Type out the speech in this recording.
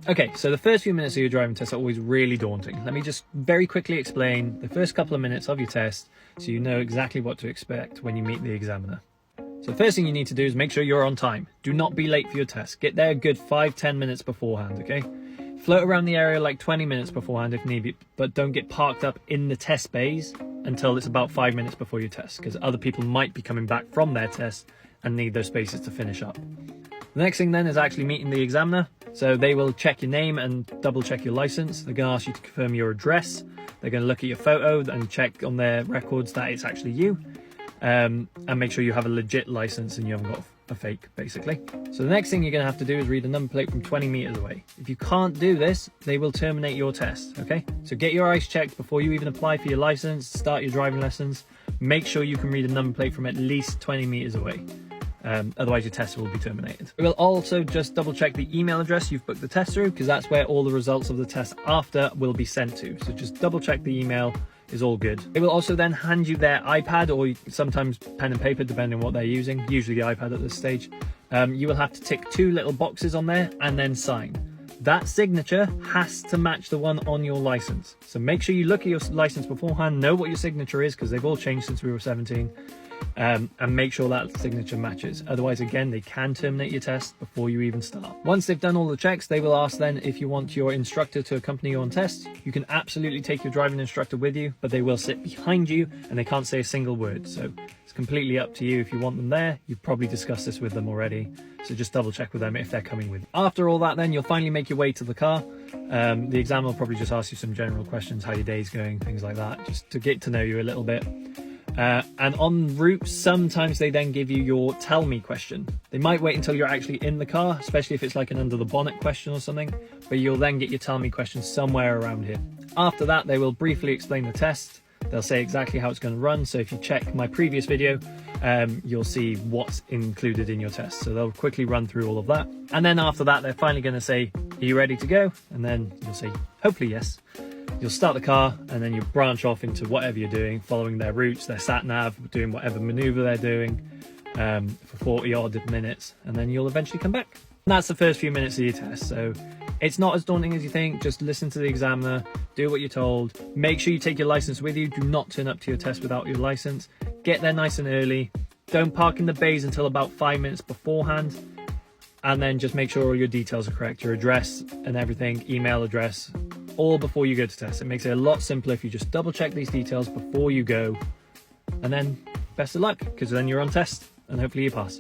Okay, so the first few minutes of your driving test are always really daunting. Let me just very quickly explain the first couple of minutes of your test so you know exactly what to expect when you meet the examiner. So the first thing you need to do is make sure you're on time. Do not be late for your test. Get there a good 5-10 minutes beforehand, okay? Float around the area like 20 minutes beforehand if need be, but don't get parked up in the test bays until it's about 5 minutes before your test, because other people might be coming back from their test and need those spaces to finish up. The next thing then is actually meeting the examiner. So they will check your name and double check your license. They're going to ask you to confirm your address. They're going to look at your photo and check on their records that it's actually you, and make sure you have a legit license and you haven't got a fake, basically. So the next thing you're going to have to do is read a number plate from 20 meters away. If you can't do this, they will terminate your test, okay? So get your eyes checked before you even apply for your license, start your driving lessons. Make sure you can read a number plate from at least 20 meters away. Otherwise your test will be terminated. We will also just double check the email address you've booked the test through, because that's where all the results of the test after will be sent to. So just double check the email is all good. They will also then hand you their iPad, or sometimes pen and paper depending on what they're using, usually the iPad at this stage. You will have to tick 2 little boxes on there and then sign. That signature has to match the one on your license. So make sure you look at your license beforehand, know what your signature is, because they've all changed since we were 17. And make sure that signature matches. Otherwise, again, they can terminate your test before you even start. Once they've done all the checks, they will ask then if you want your instructor to accompany you on test. You can absolutely take your driving instructor with you, but they will sit behind you and they can't say a single word. So it's completely up to you if you want them there. You've probably discussed this with them already, so just double check with them if they're coming with you. After all that, then you'll finally make your way to the car. The examiner will probably just ask you some general questions, how your day's going, things like that, just to get to know you a little bit. And en route, sometimes they then give you your tell me question. They might wait until you're actually in the car, especially if it's like an under the bonnet question or something, but you'll then get your tell me question somewhere around here. After that, they will briefly explain the test. They'll say exactly how it's going to run. So if you check my previous video, you'll see what's included in your test. So they'll quickly run through all of that. And then after that, they're finally going to say, are you ready to go? And then you'll say, hopefully yes. You'll start the car and then you branch off into whatever you're doing, following their routes, their sat nav, doing whatever maneuver they're doing for 40 odd minutes, and then you'll eventually come back. And that's the first few minutes of your test. So it's not as daunting as you think. Just listen to the examiner, do what you're told. Make sure you take your license with you. Do not turn up to your test without your license. Get there nice and early. Don't park in the bays until about 5 minutes beforehand. And then just make sure all your details are correct, your address and everything, email address, all before you go to test. It makes it a lot simpler if you just double check these details before you go, and then best of luck, because then you're on test and hopefully you pass.